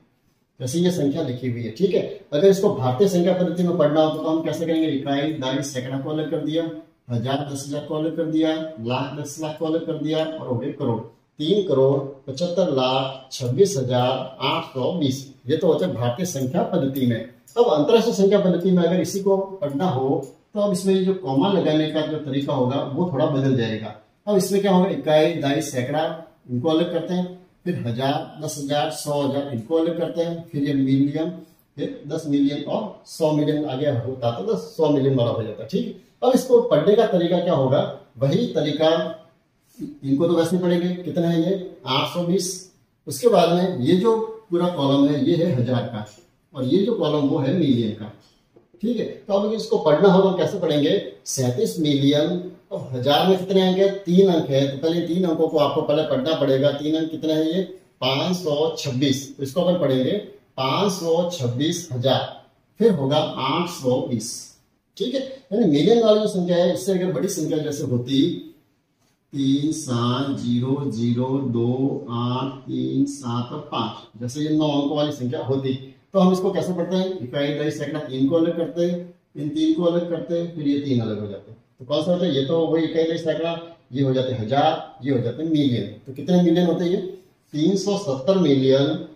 जैसे ये संख्या लिखी हुई है। ठीक है, अगर इसको भारतीय संख्या पद्धति में पढ़ना हो तो हम कैसे करेंगे, इकाई, दहाई, सैकड़ा को अलग कर दिया, हजार 10,000 को अलग कर दिया, लाख 10 लाख को अलग कर दिया, और हो गए करोड़। 3,75,26,820। ये तो होता है भारतीय संख्या पद्धति में। अब अंतरराष्ट्रीय संख्या पद्धति में अगर इसी को पढ़ना हो तो अब इसमें जो कॉमा लगाने का जो तरीका होगा वो थोड़ा बदल जाएगा। अब इसमें क्या होगा, इकाई, दहाई, सैकड़ा इनको अलग करते हैं, फिर 1000, 10,000, 100,000 इनको अलग करते हैं, फिर ये मिलियन, फिर 10 मिलियन और 100 मिलियन आगे होता तो 100 मिलियन वाला हो जाता। ठीक है, अब इसको पढ़ने का तरीका क्या होगा, वही तरीका, इनको तो वैसे पढ़ेंगे, कितना है ये 820। उसके बाद में ये जो पूरा कॉलम है ये है हजार का, और ये जो कॉलम वो है मिलियन का। ठीक है, तो अब इसको पढ़ना हो तो कैसे पढ़ेंगे, 37 मिलियन। अब हजार में कितने अंक है, 3 अंक है, तो पहले 3 अंकों को आपको पहले पढ़ना पड़ेगा। 3 अंक कितने हैं ये, 526। तो इसको अपन पढ़ेंगे 526,000, फिर होगा 820। ठीक है, यानी मिलियन वाली जो संख्या है इससे अगर बड़ी संख्या जैसे होती 3, 7, 0, 0, 2, 8, 3, 7 और 5, जैसे ये 9 अंकों वाली संख्या होती तो हम इसको कैसे पढ़ते हैं, इकाई, दहाई, सैकड़ा 3 को अलग करते हैं, इन 3 को अलग करते हैं, फिर ये 3 अलग हो जाते हैं। तो कौन सा होता है, ये तो वही इकाई, दहाई, सैकड़ा, ये हो जाते हैं हजार, ये हो जाते हैं मिलियन। तो कितने मिलियन होते हैं ये, 370 मिलियन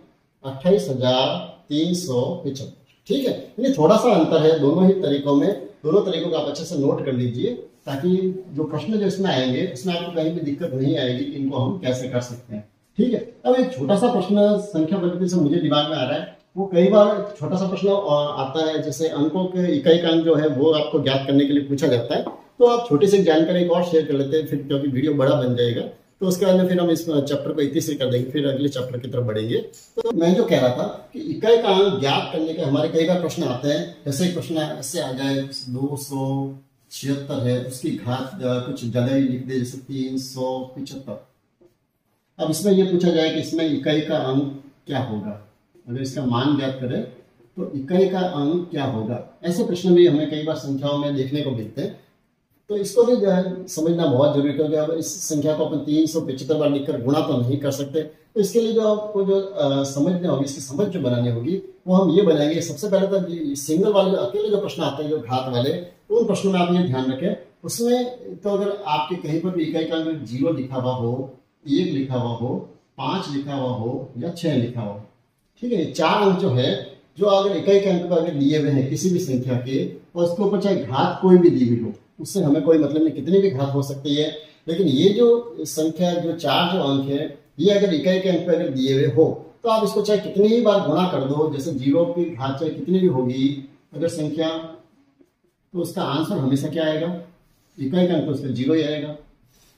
28,375। ठीक है, यानी थोड़ा सा अंतर है दोनों ही तरीकों में। दोनों तरीकों को आप अच्छे से नोट कर लीजिए ताकि जो प्रश्न जो इसमें आएंगे उसमें आपको कहीं भी दिक्कत नहीं आएगी कि इनको हम कैसे कर सकते हैं। ठीक है, अब एक छोटा सा प्रश्न संख्या पद्धति से मुझे दिमाग में आ रहा है, वो कई बार छोटा सा प्रश्न आता है, जैसे अंकों के इकाई का अंक जो है वो आपको ज्ञात करने के लिए पूछा जाता है। तो आप छोटी सी जानकारी एक और शेयर कर लेते हैं फिर, क्योंकि वीडियो बड़ा बन जाएगा। तो उसके बाद में फिर हम इस चैप्टर को इतनी से कर देंगे, फिर अगले चैप्टर की तरफ बढ़ेंगे। तो मैं जो कह रहा था कि इकाई का अंक ज्ञात करने के हमारे कई बार प्रश्न आते हैं। जैसे एक प्रश्न ऐसे आ जाए 276 है, उसकी घात कुछ ज्यादा ही लिख दे, जैसे 375। अब इसमें यह पूछा जाए कि इसमें इकाई का अंक क्या होगा, अगर इसका मान ज्ञात करें तो इकाई का अंक क्या होगा। ऐसे प्रश्न भी हमें कई बार संख्याओं में देखने को मिलते हैं, तो इसको भी जो है समझना बहुत जरूरी है, क्योंकि अब इस संख्या को अपन 375 बार लिखकर गुणा तो नहीं कर सकते। तो इसके लिए जो आपको जो समझना होगी, इसकी समझ जो बनानी होगी, वो हम ये बनाएंगे। सबसे पहले तो सिंगल वाले अकेले जो प्रश्न आते हैं जो घात वाले, उन प्रश्नों में आप ये ध्यान रखें। उसमें तो अगर आपके कहीं पर भी इकाई का अंक 0 लिखा हुआ हो, 1 लिखा हुआ हो, 5 लिखा हुआ हो या 6 लिखा हो, ठीक है, 4 अंक जो है, जो अगर इकाई के अंक अगर दिए हुए हैं किसी भी संख्या के, और उसके ऊपर चाहे घात कोई भी दी हुई हो, उससे हमें कोई मतलब नहीं, कितनी भी घात हो सकती है। लेकिन ये जो संख्या जो 4 जो अंक है, ये अगर इकाई के अंक पे अगर दिए हुए हो, तो आप इसको चाहे कितनी ही बार गुणा कर दो, जैसे 0 की घात चाहे कितनी भी होगी अगर संख्या, तो उसका आंसर हमेशा क्या आएगा, इकाई का अंक तो उसका 0 ही आएगा।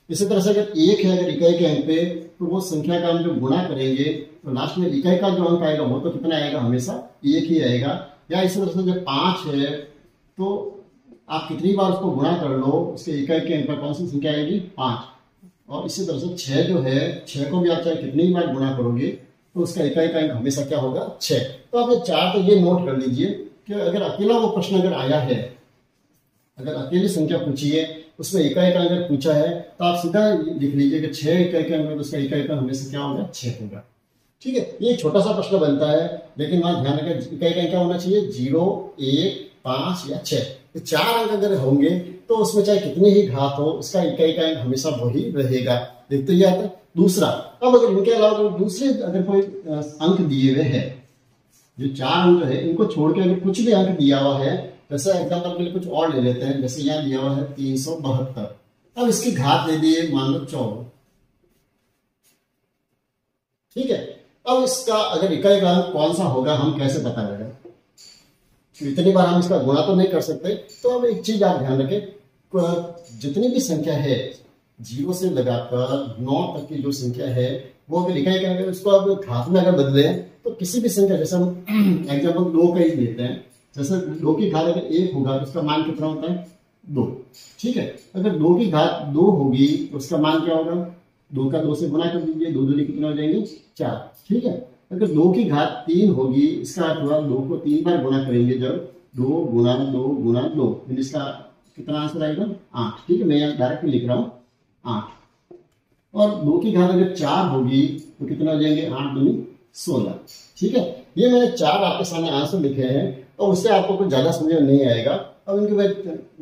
इसी तरह से अगर 1 है अगर इकाई के अंक पे, तो वो संख्या का हम जो गुणा करेंगे तो लास्ट में इकाई का जो अंक आएगा वो तो कितना आएगा, हमेशा 1 ही आएगा। या इसी तरह से जब 5 है, तो आप कितनी बार उसको गुणा कर लो, उसके इकाई के अंक पर कौन सी संख्या आएगी, 5। और इसी तरह से 6 जो है, 6 को भी आप चाहे कितनी बार गुणा करोगे तो उसका इकाई का अंक हमेशा क्या होगा, 6। तो आप ये 4 तो ये नोट कर लीजिए कि अगर अकेला वो प्रश्न अगर आया है, अगर अकेली संख्या पूछी है, उसमें इकाई का अगर पूछा है, तो आप सीधा लिख लीजिए कि 6 इकाई का अंक, तो उसका इकाई का हमेशा क्या होगा, 6 होगा। ठीक है, ये छोटा सा प्रश्न बनता है, लेकिन वहां ध्यान रखें इकाई का क्या होना चाहिए, 0, 1, 5 या 6। 4 अंक अगर होंगे तो उसमें चाहे कितनी ही घात हो, उसका इकाई का अंक हमेशा वही रहेगा। देखते ही आता है। दूसरा, अब अगर इनके अलावा दूसरे अगर कोई अंक दिए हुए हैं, जो 4 अंक है, इनको छोड़ के अगर कुछ भी अंक दिया हुआ है, जैसे एग्जाम्पल के लिए कुछ और ले लेते हैं, जैसे यहाँ दिया हुआ है 372, अब इसकी घात दे दिए मान लो 14, ठीक है। अब इसका अगर इकाई का अंक कौन सा होगा, हम कैसे पता लगाएं, इतनी बार हम इसका गुणा तो नहीं कर सकते। तो अब एक चीज आप ध्यान रखें, जितनी भी संख्या है 0 से लगाकर 9 तक की जो संख्या है, वो अगर इकाई का अगर उसको अब घात में अगर बदले, तो किसी भी संख्या, जैसे हम एग्जाम्पल 2 का ही लेते हैं, जैसे 2 की घात अगर 1 होगा तो उसका मान कितना होता है, 2, ठीक है। अगर 2 की घात 2 होगी तो उसका मान क्या होगा, 2 का 2 से गुणा कर दीजिए, 2 दूनी कितने हो जाएंगे, 4, ठीक है। अगर 2 की घात 3 होगी, इसका अर्थ हुआ 2 को 3 बार गुणा करेंगे, जब 2 गुणा 2 गुणा 2, इसका कितना आंसर आएगा, 8, ठीक है। मैं यहाँ डायरेक्ट लिख रहा हूँ 8। और 2 की घात अगर 4 होगी तो कितना हो जाएंगे, 8 दूनी 16, ठीक है। ये मैंने 4 आपके सामने आंसर लिखे हैं, और उससे आपको कुछ ज्यादा समझ नहीं आएगा। अब इनके मैं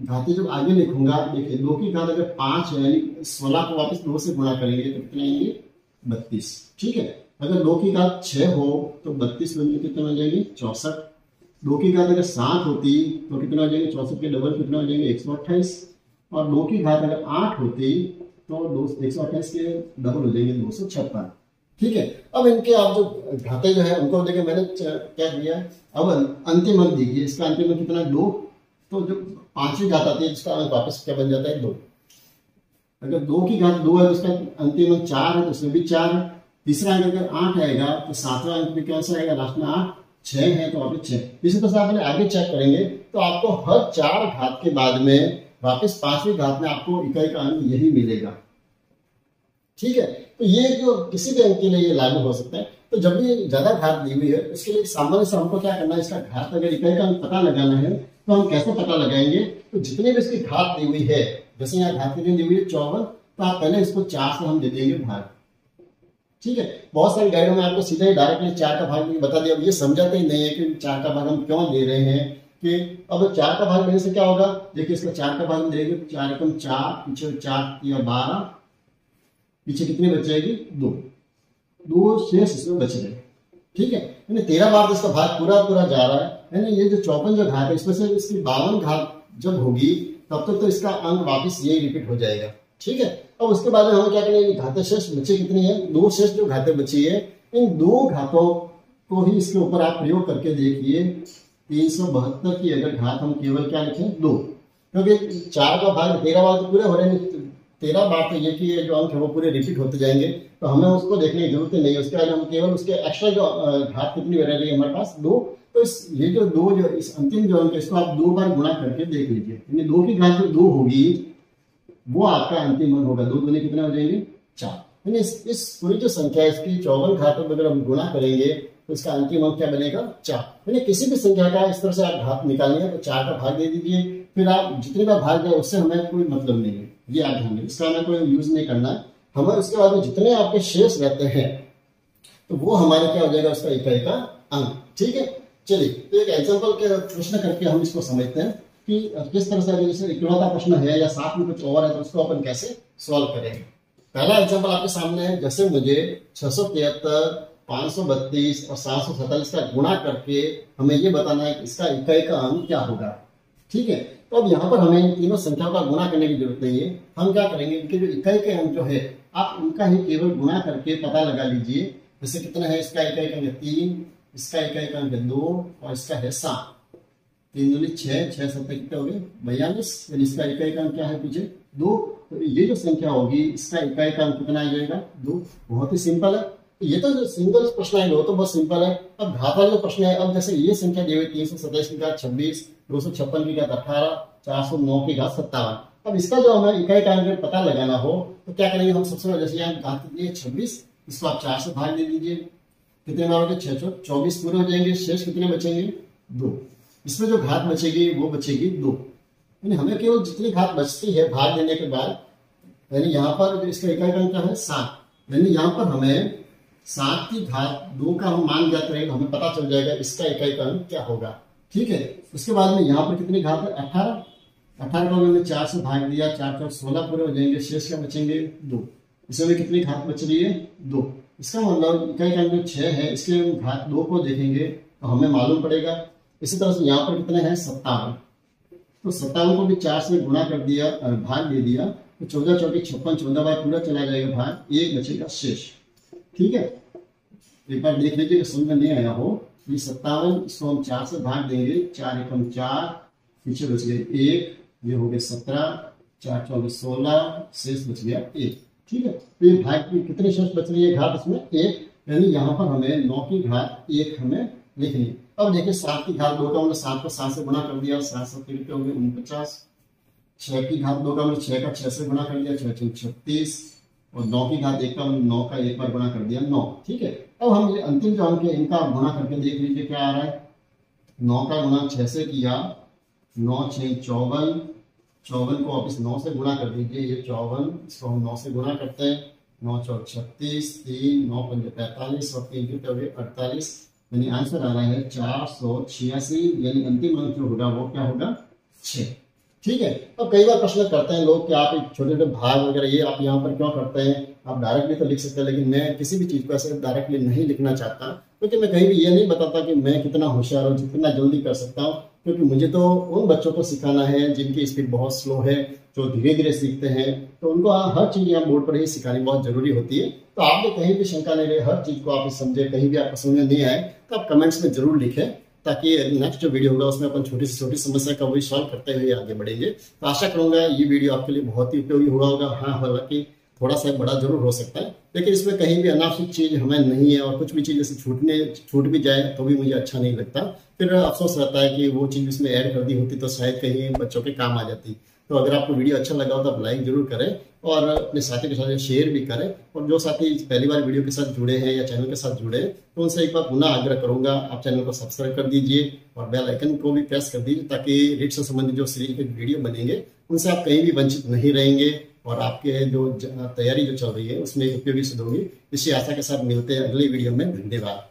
घातें जब आगे लिखूंगा, देखिए 2 की घात अगर 5 है, यानी 16 को वापस 2 से गुणा करेंगे तो कितने आएंगे, 32, ठीक है। अगर 2 की घात 6 हो तो 32 में कितने हो जाएंगे, 64। 2 की घात अगर 7 होती तो कितना हो जाएंगे, 64 के डबल कितना हो जाएंगे, 128। और 2 की घात अगर 8 होती तो 128 के डबल हो जाएंगे, 256, ठीक है। अब इनके आप जो घाते जो है उनको देखिए मैंने क्या दिया है, अब अंतिम अंक दीजिए। इसका अंतिम अंक कितना, 2। तो जो 5वीं घात आती है इसका अंक वापस क्या बन जाता है, 2। अगर 2 की घात 2 है तो उसका अंतिम अंक 4 है, तो उसमें भी 4 है। तीसरा अंक अगर 8 आएगा तो 7वां अंक भी कैसा आएगा, लास्ट में 8, 6 है तो वापस 6। इसी तरह से आप आगे चेक करेंगे तो आपको हर 4 घात के बाद में वापस 5वीं घात में आपको इकाई का अंक यही मिलेगा, ठीक है। तो ये जो किसी भी अंक के लिए ये लागू हो सकता है। तो जब भी ज्यादा घात दी हुई है, उसके लिए सामान्य से हमको क्या करना है, इसका घात अगर इकाई का अंक पता लगाना है तो हम कैसे पता लगाएंगे, तो जितने भी इसकी घात दी हुई है, जैसे यहाँ घात कितनी दी हुई है, 54, तो आप पहले इसको 4 से हम दे देंगे भाग, ठीक है। बहुत सारी गाइडों में आपको सीधा ही डायरेक्टली 4 का भाग बता दिया। अब ये समझाते ही नहीं है कि 4 का भाग हम क्यों दे रहे हैं, कि अब 4 का भाग देने से क्या होगा, देखिए इसका 4 का भाग देंगे, 4 एकम 4, पीछे 4 या 12, पीछे कितनी बच जाएगी, 2 शेष इसमें बच गए, ठीक है। यानी 13 बार तो इसका भाग पूरा जा रहा है। यानी ये जो 54 जो घात है, इसमें से इसकी 52 घात जब होगी तब तक तो इसका अंक वापिस यही रिपीट हो जाएगा, ठीक है। अब उसके बाद में हमें क्या करेंगे, घातें शेष बची कितनी है, 2 शेष जो घातें बची है, इन 2 घातों को ही इसके ऊपर आप प्रयोग करके देखिए। 372 की अगर घात हम केवल क्या लिखें, 2, क्योंकि 4 का भाग 13 बार तो पूरे हो रहे हैं, 13 बार तो ये कि जो अंक है वो पूरे रिपीट होते जाएंगे, तो हमें उसको देखने की जरूरत नहीं है। उसके बाद हम केवल उसके एक्स्ट्रा जो घात कितनी रह रही है हमारे पास, 2। तो ये जो 2 जो इस अंतिम जो अंक इसको आप 2 बार गुणा करके देख लीजिए। यानी 2 की घात जो 2 होगी वो आपका अंतिम अंक होगा। 2 दूनी कितने हो जाएंगे, 4। यानी इस पूरी जो संख्या इसकी 54 घातों में अगर हम गुणा करेंगे तो इसका अंतिम अंक क्या बनेगा 4। यानी किसी भी संख्या का इस तरह से आप घात निकालनी है तो 4 का भाग दे दीजिए, फिर आप जितने का भाग दें उससे हमें कोई मतलब नहीं है, ये आप ध्यान दें, इसका हमें कोई यूज नहीं करना है। हमें उसके बाद में जितने आपके शेष रहते हैं तो वो हमारे क्या हो जाएगा उसका इकाई का अंक। ठीक है, चलिए तो एक एग्जांपल के प्रश्न करके हम इसको समझते हैं कि किस तरह से जैसे इकलौता प्रश्न है या साथ में कुछ और है तो उसको अपन कैसे सॉल्व करेंगे। पहला एग्जांपल आपके सामने है, जैसे मुझे 673, 532 और 747 का गुणा करके हमें ये बताना है कि इसका इकाई का अंक क्या होगा। ठीक है, तो अब यहाँ पर हमें इन तीनों संख्याओं का गुणा करने की जरूरत नहीं है। हम क्या करेंगे, इनके जो इकाई के अंक जो है आप उनका ही केवल गुणा करके पता लगा लीजिए। जैसे कितना है, इसका इकाई का अंक 3, इसका इकाई का अंक 2 और इसका है 7। 3 दूनी 6, 6 7 कितने हो गए 42। इसका इकाई का अंक क्या है पीछे 2। तो ये जो संख्या होगी इसका इकाई का अंक कितना आ जाएगा 2। बहुत ही सिंपल है। ये तो जो सिंगल प्रश्न है वो तो बहुत सिंपल है। अब घात वाला जो प्रश्न है, अब जैसे ये संख्या दी हुई 327 की घात 26, 256 की घात 18, 409 की घात 57। अब इसका जो हमें इकाई का अंक पता लगाना हो तो क्या करेंगे हम, सबसे पहले जैसे यहाँ घात दी है 26, इसको आप 4 से भाग दे दीजिए, कितने बार हो गए 6 24 पूरे हो जाएंगे। शेष कितने बचेंगे 2। इसमें जो घात बचेगी वो बचेगी 2। यानी हमें केवल जितनी घात बचती है भाग देने के बाद, यानी यहाँ पर इसका इकाई का अंक क्या है 7, यानी यहाँ पर हमें 7 की घात 2 का हम मान ज्ञात करेंगे तो हमें पता चल जाएगा इसका इकाई का अंक क्या होगा। ठीक है, उसके बाद में यहाँ पर कितनी घात है 18, 18 को हमने 4 से भाग दिया, 4 4 16 पूरे हो जाएंगे। शेष क्या बचेंगे 2। इसमें कितनी घात बच रही है 2। इसका मतलब इकाई का अंक 6 है, इसके घात 2 को देखेंगे तो हमें मालूम पड़ेगा। इसी तरह से यहाँ पर कितने हैं 57, तो 57 को भी 4 से गुणा कर दिया, भाग दे दिया तो 14 4 56, 14 बार पूरा चला जाएगा भाग, 1 बचेगा शेष। ठीक है, एक बार देख लीजिए समझ में नहीं आया हो, ये 57 इसको हम 4 से भाग देंगे, 4 एकम 4, पीछे बच गए 1, ये हो गए 17, 4 4 16, शेष बच गया 1। ठीक है, तो ये भाग की कितनी शेष बच रही है घात इसमें 1, यानी यहाँ पर हमें 9 की घात 1 हमें लिखनी है। अब देखिए 7 की घात 2 का हमने 7 को 7 से गुणा कर दिया, 7 7 कितने हो गए 49। 6 की घात 2 का हमने 6 का 6 से गुणा कर दिया, 6 6 36 और 9 की घात 1 का 9 का 1 बार गुणा कर दिया 9। ठीक है, अब हम ये अंतिम जो अंक है इनका गुणा करके देख लीजिए क्या आ रहा है। 9 का गुणा 6 से किया, 9 6 54, 54 को वापस 9 से गुणा कर दीजिए, ये 54, इसको हम 9 से गुणा करते हैं, 9 4 36, 3 9 5 45 और 3 कितने हो गए 48। यानी आंसर आ रहा है 486, यानी अंतिम अंक जो होगा वो क्या होगा 6। ठीक है, अब कई बार प्रश्न करते हैं लोग कि आप छोटे छोटे भाग वगैरह ये आप यहाँ पर क्यों करते हैं, आप डायरेक्टली तो लिख सकते हैं, लेकिन मैं किसी भी चीज को ऐसे डायरेक्टली नहीं लिखना चाहता, क्योंकि मैं कहीं भी ये नहीं बताता कि मैं कितना होशियार हूँ, जितना जल्दी कर सकता हूँ, क्योंकि मुझे तो उन बच्चों को सिखाना है जिनकी स्पीड बहुत स्लो है, जो धीरे धीरे सीखते हैं, तो उनको हर चीज यहाँ बोर्ड पर ही सिखानी बहुत जरूरी होती है। तो आपने कहीं भी शंका नहीं रहे, हर चीज को आप समझे, कहीं भी आपको समझ में नहीं आए तो आप कमेंट्स में जरूर लिखें, ताकि नेक्स्ट जो वीडियो होगा उसमें अपन छोटी से छोटी समस्या का वही सॉल्व करते हुए आगे बढ़ेंगे। तो आशा करूंगा ये वीडियो आपके लिए बहुत ही उपयोगी हुआ होगा। हाँ, हालांकि थोड़ा सा बड़ा जरूर हो सकता है, लेकिन इसमें कहीं भी अनावश्यक चीज हमें नहीं है, और कुछ भी चीज जैसे छूट भी जाए तो भी मुझे अच्छा नहीं लगता, फिर अफसोस रहता है कि वो चीज इसमें ऐड कर दी होती तो शायद कहीं बच्चों के काम आ जाती। तो अगर आपको वीडियो अच्छा लगा हो तो आप लाइक जरूर करें और अपने साथी के साथ शेयर भी करें, और जो साथी पहली बार वीडियो के साथ जुड़े हैं या चैनल के साथ जुड़े तो उनसे एक बार पुनः आग्रह करूंगा, आप चैनल को सब्सक्राइब कर दीजिए और बेल आइकन को भी प्रेस कर दीजिए, ताकि रीट से संबंधित जो सीरीज के वीडियो बनेंगे उनसे आप कहीं भी वंचित नहीं रहेंगे, और आपके जो तैयारी जो चल रही है उसमें उपयोगी सिद्ध होगी। इसी आशा के साथ मिलते हैं अगली वीडियो में। धन्यवाद।